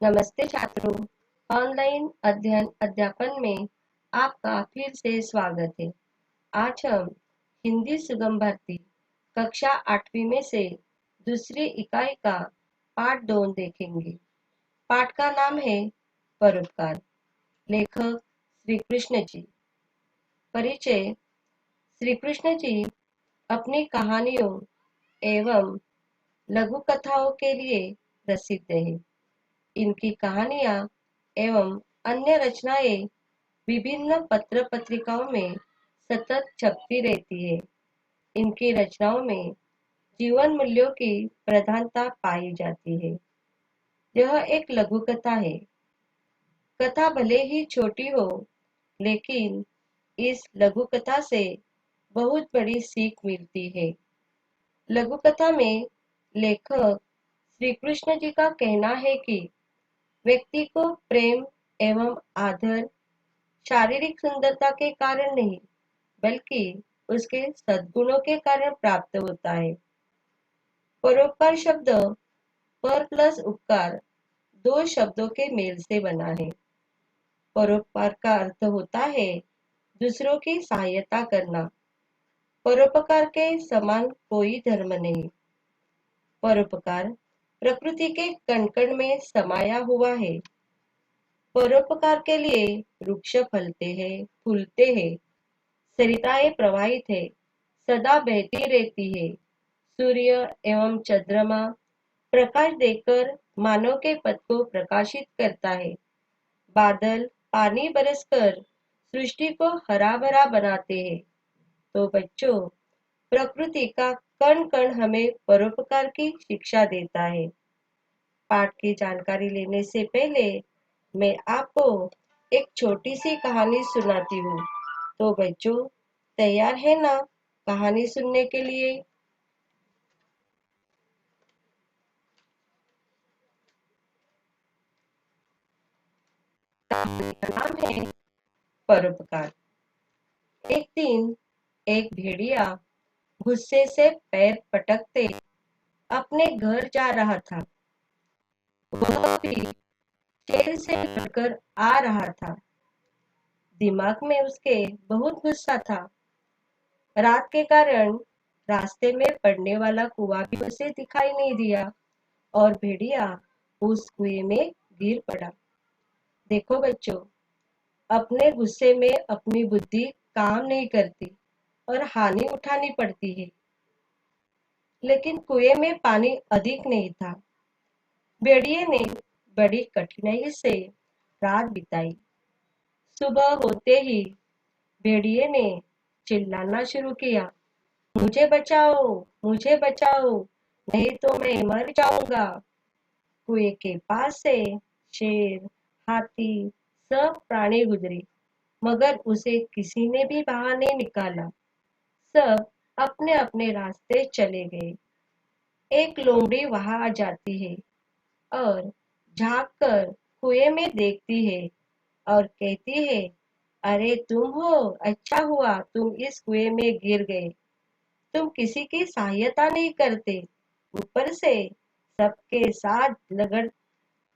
नमस्ते छात्रों। ऑनलाइन अध्ययन अध्यापन में आपका फिर से स्वागत है। आज हम हिंदी सुगम भर्ती कक्षा 8वीं में से दूसरी इकाई का पाठ 2 देखेंगे। पाठ का नाम है परोपकार। लेखक श्री कृष्ण जी। परिचय। श्री कृष्ण जी अपनी कहानियों एवं लघु कथाओं के लिए प्रसिद्ध है। इनकी कहानियां एवं अन्य रचनाएं विभिन्न पत्र पत्रिकाओं में सतत छपती रहती है। इनकी रचनाओं में जीवन मूल्यों की प्रधानता पाई जाती है। यह एक लघु कथा है। कथा भले ही छोटी हो, लेकिन इस लघु कथा से बहुत बड़ी सीख मिलती है। लघु कथा में लेखक श्री कृष्ण जी का कहना है कि व्यक्ति को प्रेम एवं आदर शारीरिक सुंदरता के कारण नहीं, बल्कि उसके सद्गुणों के कारण प्राप्त होता है। परोपकार शब्द पर प्लस उपकार दो शब्दों के मेल से बना है। परोपकार का अर्थ होता है दूसरों की सहायता करना। परोपकार के समान कोई धर्म नहीं। परोपकार प्रकृति के कण कण में समाया हुआ है। परोपकार के लिए वृक्ष फलते हैं, फूलते हैं, सरिताएं प्रवाहित है, सदा बहती रहती है। सूर्य एवं चंद्रमा प्रकाश देकर मानव के पथ को प्रकाशित करता है। बादल पानी बरसकर सृष्टि को हरा भरा बनाते हैं। तो बच्चों, प्रकृति का कण कण हमें परोपकार की शिक्षा देता है। पाठ की जानकारी लेने से पहले मैं आपको एक छोटी सी कहानी सुनाती हूँ। तो बच्चों, तैयार है ना कहानी सुनने के लिए? कहानी का नाम है परोपकार। एक दिन एक भेड़िया गुस्से से पैर पटकते अपने घर जा रहा था। वह भी शेर से लड़कर आ रहा था। दिमाग में उसके बहुत गुस्सा था। रात के कारण रास्ते में पड़ने वाला कुआं भी उसे दिखाई नहीं दिया और भेड़िया उस कुएं में गिर पड़ा। देखो बच्चों, अपने गुस्से में अपनी बुद्धि काम नहीं करती और हानि उठानी पड़ती है। लेकिन कुएं में पानी अधिक नहीं था। भेड़िए ने बड़ी कठिनाई से रात बिताई। सुबह होते ही भेड़िए ने चिल्लाना शुरू किया, मुझे बचाओ, मुझे बचाओ, नहीं तो मैं मर जाऊंगा। कुएं के पास से शेर, हाथी, सब प्राणी गुजरे, मगर उसे किसी ने भी बाहर नहीं निकाला। सब अपने अपने रास्ते चले गए। एक लोमड़ी वहां आ जाती है और झांक कर कुएं में देखती है और कहती है, अरे तुम हो, अच्छा हुआ तुम इस कुएं में गिर गए। तुम किसी की सहायता नहीं करते, ऊपर से सबके साथ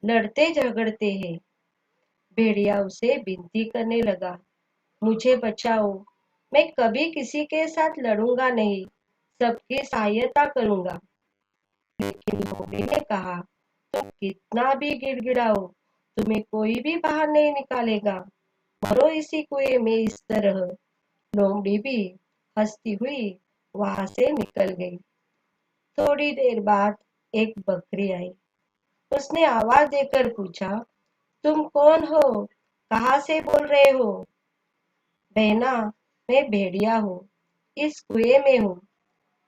लड़ते झगड़ते हैं। भेड़िया उसे विनती करने लगा, मुझे बचाओ, मैं कभी किसी के साथ लड़ूंगा नहीं, सबकी सहायता करूंगा। लेकिन लोमड़ी ने कहा, तुम कितना भी गिड़गिड़ाओ, तुम्हें कोई भी बाहर नहीं निकालेगा। मरो इसी कुएं में इस तरह। लोमड़ी भी हंसती हुई वहां से निकल गई। थोड़ी देर बाद एक बकरी आई। उसने आवाज देकर पूछा, तुम कौन हो, कहाँ से बोल रहे हो? बहना, मैं भेड़िया हूँ, इस कुएं में हूँ।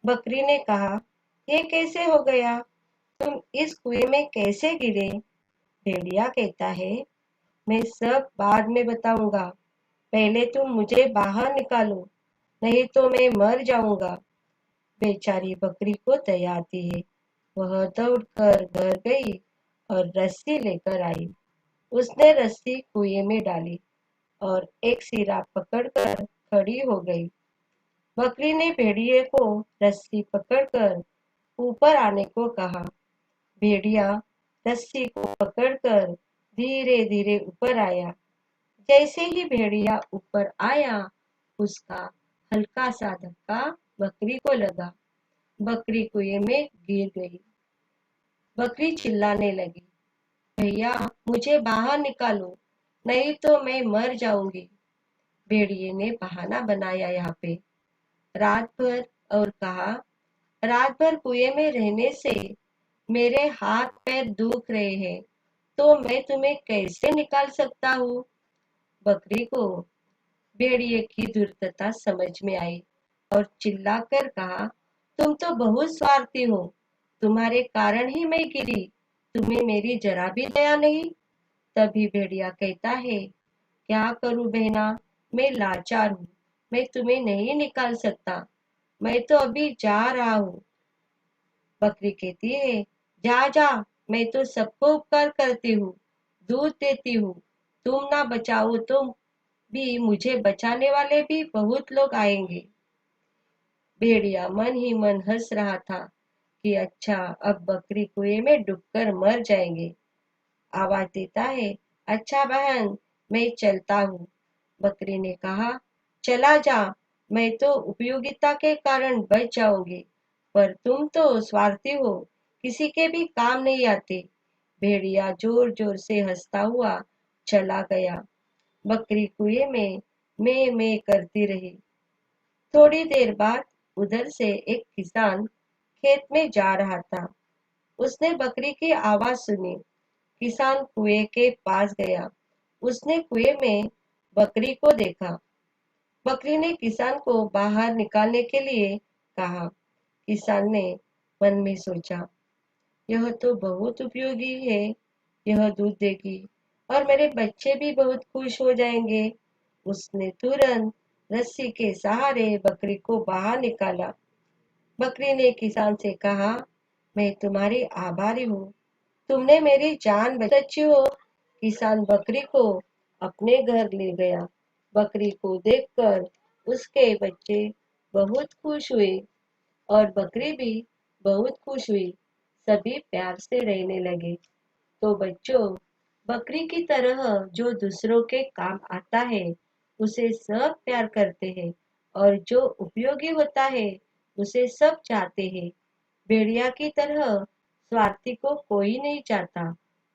बकरी ने कहा, ये कैसे हो गया? तुम इस कुएं में कैसे गिरे? भेड़िया कहता है, मैं सब बाद में बताऊंगा, पहले तुम मुझे बाहर निकालो, नहीं तो मैं मर जाऊंगा। बेचारी बकरी को दया आती है। वह दौड़कर घर गई और रस्सी लेकर आई। उसने रस्सी कुएं में डाली और एक सिरा पकड़कर खड़ी हो गई। बकरी ने भेड़िए को रस्सी पकड़कर ऊपर आने को कहा। भेड़िया रस्सी को पकड़कर धीरे धीरे ऊपर आया। जैसे ही भेड़िया ऊपर आया, उसका हल्का सा धक्का बकरी को लगा। बकरी कुएं में गिर गई। बकरी चिल्लाने लगी, भैया मुझे बाहर निकालो, नहीं तो मैं मर जाऊंगी। भेड़िए ने बहाना बनाया यहाँ पे रात भर और कहा, रात भर कुएं में रहने से मेरे हाथ पैर दुख रहे हैं, तो मैं तुम्हें कैसे निकाल सकता हूँ। बकरी को भेड़िए की धूर्तता समझ में आई और चिल्लाकर कहा, तुम तो बहुत स्वार्थी हो, तुम्हारे कारण ही मैं गिरी, तुम्हें मेरी जरा भी दया नहीं। तभी भेड़िया कहता है, क्या करूं बहना, मैं लाचार हूँ, मैं तुम्हें नहीं निकाल सकता, मैं तो अभी जा रहा हूँ। बकरी कहती है, जा जा, मैं तो सबको उपकार करती हूँ, दूध देती हूँ, तुम ना बचाओ तो भी मुझे बचाने वाले भी बहुत लोग आएंगे। भेड़िया मन ही मन हंस रहा था कि अच्छा, अब बकरी कुएं में डूबकर मर जाएंगे। आवाज देता है, अच्छा बहन, मैं चलता हूँ। बकरी ने कहा, चला जा, मैं तो उपयोगिता के कारण बच जाऊंगी, पर तुम तो स्वार्थी हो, किसी के भी काम नहीं आते। भेड़िया जोर जोर से हंसता हुआ चला गया। बकरी कुएं में मैं करती रही। थोड़ी देर बाद उधर से एक किसान खेत में जा रहा था। उसने बकरी की आवाज सुनी। किसान कुएं के पास गया। उसने कुएं में बकरी को देखा। बकरी ने किसान को बाहर निकालने के लिए कहा। किसान ने मन में सोचा, यह तो बहुत उपयोगी है, यह दूध देगी और मेरे बच्चे भी बहुत खुश हो जाएंगे। उसने तुरंत रस्सी के सहारे बकरी को बाहर निकाला। बकरी ने किसान से कहा, मैं तुम्हारी आभारी हूँ, तुमने मेरी जान बचाई हो। किसान बकरी को अपने घर ले गया। बकरी को देखकर उसके बच्चे बहुत खुश हुए और बकरी भी बहुत खुश हुई। सभी प्यार से रहने लगे। तो बच्चों, बकरी की तरह जो दूसरों के काम आता है, उसे सब प्यार करते हैं, और जो उपयोगी होता है, उसे सब चाहते हैं। भेड़िया की तरह स्वार्थी को कोई नहीं चाहता,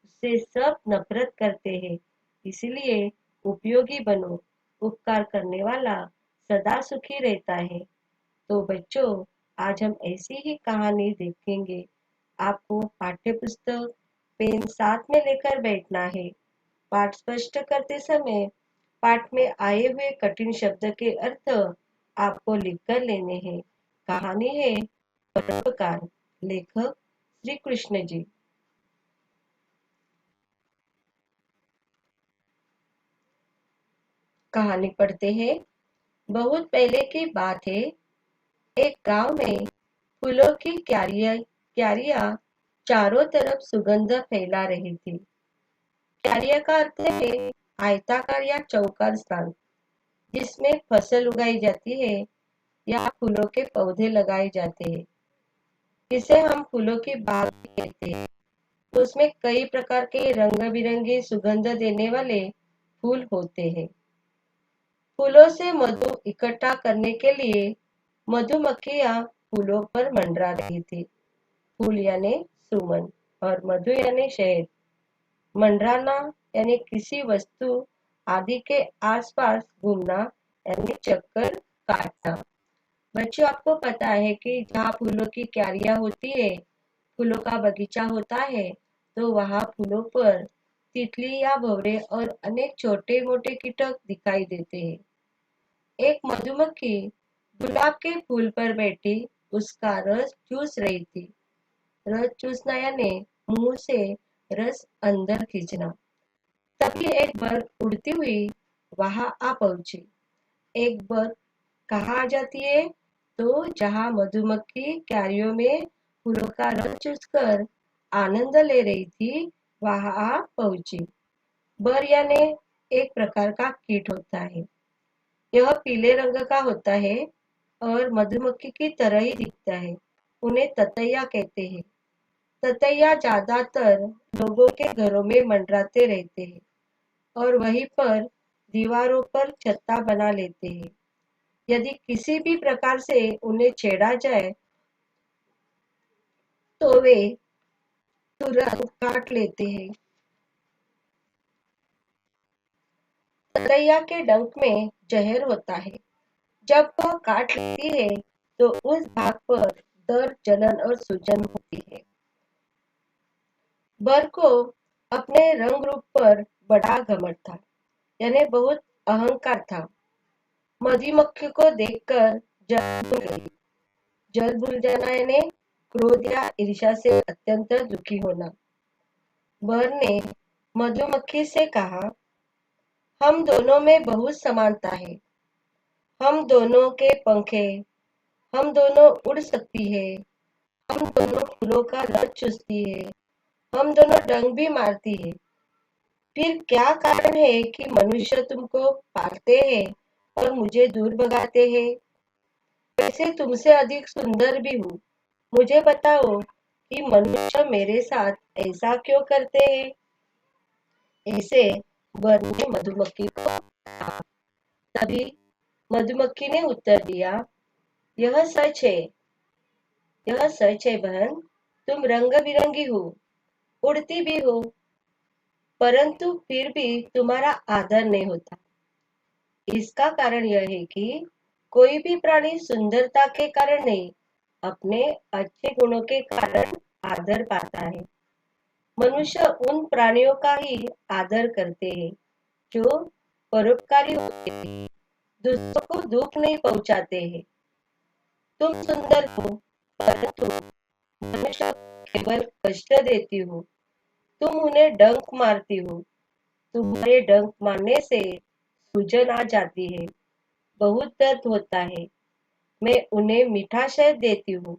उससे सब नफरत करते हैं। इसलिए उपयोगी बनो, उपकार करने वाला सदा सुखी रहता है। तो बच्चों, आज हम ऐसी ही कहानी देखेंगे। आपको पाठ्य पुस्तक पेन साथ में लेकर बैठना है। पाठ स्पष्ट करते समय पाठ में आए हुए कठिन शब्द के अर्थ आपको लिखकर लेने हैं। कहानी है परोपकार। लेखक श्री कृष्ण जी। कहानी पढ़ते हैं। बहुत पहले की बात है। एक गांव में फूलों की क्यारियां चारों तरफ सुगंध फैला रही थी। क्यारिया का अर्थ है आयताकार या चौकार स्थान जिसमें फसल उगाई जाती है या फूलों के पौधे लगाए जाते हैं। इसे हम फूलों की बाग भी कहते हैं। उसमें कई प्रकार के रंग बिरंगे सुगंध देने वाले फूल होते हैं। फूलों से मधु इकट्ठा करने के लिए मधुमक्खियां फूलों पर मंडरा रही थी। फूल यानी सुमन और मधु यानी शहद। मंडराना यानी किसी वस्तु आदि के आसपास घूमना यानी चक्कर काटना। बच्चों, आपको पता है कि जहाँ फूलों की क्यारियां होती है, फूलों का बगीचा होता है, तो वहाँ फूलों पर तितली या भंवरे और अनेक छोटे मोटे कीटक दिखाई देते हैं। एक मधुमक्खी गुलाब के फूल पर बैठी उसका रस चूस रही थी। रस चूसना यानी मुंह से रस अंदर खींचना। तभी एक बर्ड उड़ती हुई वहां आ पहुंची। एक बर्ड कहाँ आ जाती है? तो जहां मधुमक्खी क्यारियों में फूलों का रस चूसकर आनंद ले रही थी, वहां आ पहुंची। बर यानी एक प्रकार का कीट होता है। यह पीले रंग का होता है और मधुमक्खी की तरह ही दिखता है। उन्हें ततैया कहते हैं। ततैया ज्यादातर लोगों के घरों में मंडराते रहते हैं और वहीं पर दीवारों पर छत्ता बना लेते हैं। यदि किसी भी प्रकार से उन्हें छेड़ा जाए तो वे तुरंत काट लेते हैं। ततैया के डंक में जहर होता है। जब वह काट लेती है तो उस भाग पर दर्द, जलन और सूजन होती है। बर को अपने रंग रूप पर बड़ा घमंड था, यानी बहुत अहंकार था। मधुमक्खी को देखकर जल भूल गई। जल भूल जाना यानी क्रोध या ईर्ष्या से अत्यंत दुखी होना। बर ने मधुमक्खी से कहा, हम दोनों में बहुत समानता है। हम दोनों के पंख हैं, हम दोनों उड़ सकती है, हम दोनों फूलों का रस चूसती है, हम दोनों डंक भी मारती है। फिर क्या कारण है कि मनुष्य तुमको पालते हैं और मुझे दूर भगाते हैं? वैसे तुमसे अधिक सुंदर भी हूँ। मुझे बताओ कि मनुष्य मेरे साथ ऐसा क्यों करते हैं? ऐसे वर ने मधुमक्खी को कहा। तभी मधुमक्खी ने उत्तर दिया, यह सच है, यह सच है बहन। तुम रंग बिरंगी हो, उड़ती भी हो, परंतु फिर भी तुम्हारा आदर नहीं होता। इसका कारण यह है कि कोई भी प्राणी सुंदरता के कारण नहीं, अपने अच्छे गुणों के कारण आदर पाता है। मनुष्य उन प्राणियों का ही आदर करते हैं जो परोपकारी होते हैं, दूसरों को दुख नहीं पहुंचाते हैं। तुम सुंदर हो, परंतु मनुष्य को केवल कष्ट देती हो। तुम उन्हें डंक मारती हो। तुम्हारे डंक मारने से सूजन आ जाती है, बहुत दर्द होता है। मैं उन्हें मीठा शहद देती हूँ,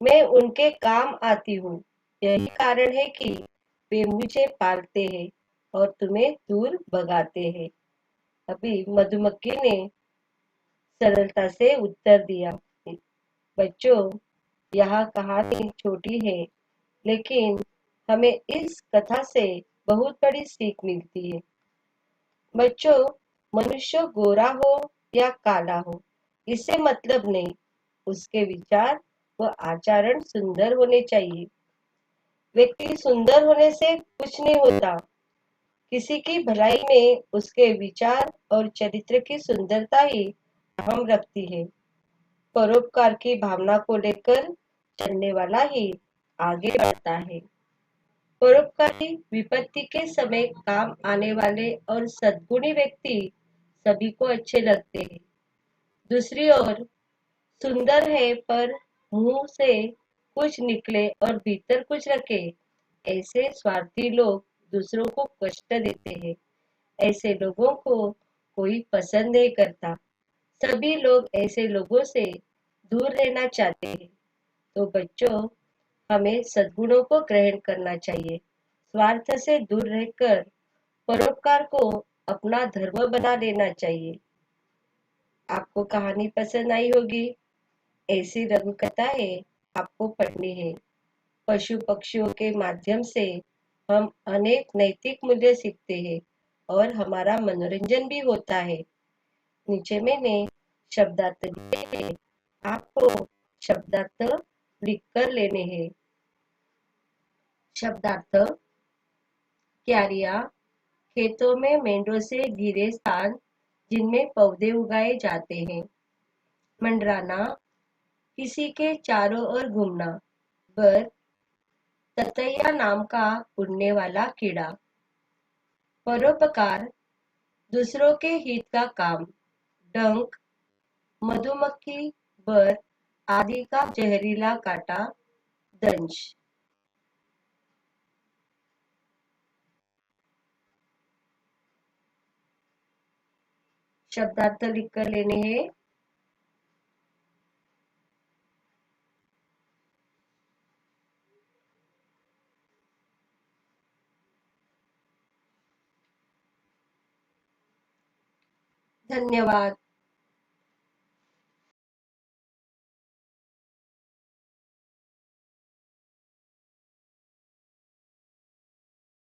मैं उनके काम आती हूँ। यही कारण है कि वे मुझे पालते हैं और तुम्हें दूर भगाते हैं। अभी मधुमक्खी ने सरलता से उत्तर दिया, बच्चों, यह कहानी छोटी है, लेकिन हमें इस कथा से बहुत बड़ी सीख मिलती है। बच्चों, मनुष्य गोरा हो या काला हो, इससे मतलब नहीं, उसके विचार व आचरण सुंदर होने चाहिए। व्यक्ति सुंदर होने से कुछ नहीं होता। किसी की भलाई में उसके विचार और चरित्र की सुंदरता ही अहम रखती है। परोपकार की भावना को लेकर चलने वाला ही आगे बढ़ता है। परोपकारी विपत्ति के समय काम आने वाले और सद्गुणी व्यक्ति सभी को अच्छे लगते हैं। दूसरी ओर सुंदर है पर मुंह से कुछ निकले और भीतर कुछ रखे, ऐसे स्वार्थी लोग दूसरों को कष्ट देते हैं। ऐसे लोगों को कोई पसंद नहीं करता। सभी लोग ऐसे लोगों से दूर रहना चाहते हैं। तो बच्चों, हमें सद्गुणों को ग्रहण करना चाहिए। स्वार्थ से दूर रहकर परोपकार को अपना धर्म बना लेना चाहिए। आपको कहानी पसंद आई होगी। ऐसी लघु कथाएं आपको पढ़नी है। पशु पक्षियों के माध्यम से हम अनेक नैतिक मूल्य सीखते हैं और हमारा मनोरंजन भी होता है। नीचे मैंने शब्दार्थ दिए हैं, आपको शब्दार्थ लिख कर लेने हैं। शब्दार्थ, क्यारियां, खेतों में मेंढों से घिरे स्थान जिनमें पौधे उगाए जाते हैं। मंडराना, किसी के चारों ओर घूमना। बर, ततैया नाम का उड़ने वाला कीड़ा। परोपकार, दूसरों के हित का काम। डंक, मधुमक्खी, बर आदि का जहरीला कांटा। दंश। शब्दार्थ लिख कर लेने हैं। धन्यवाद।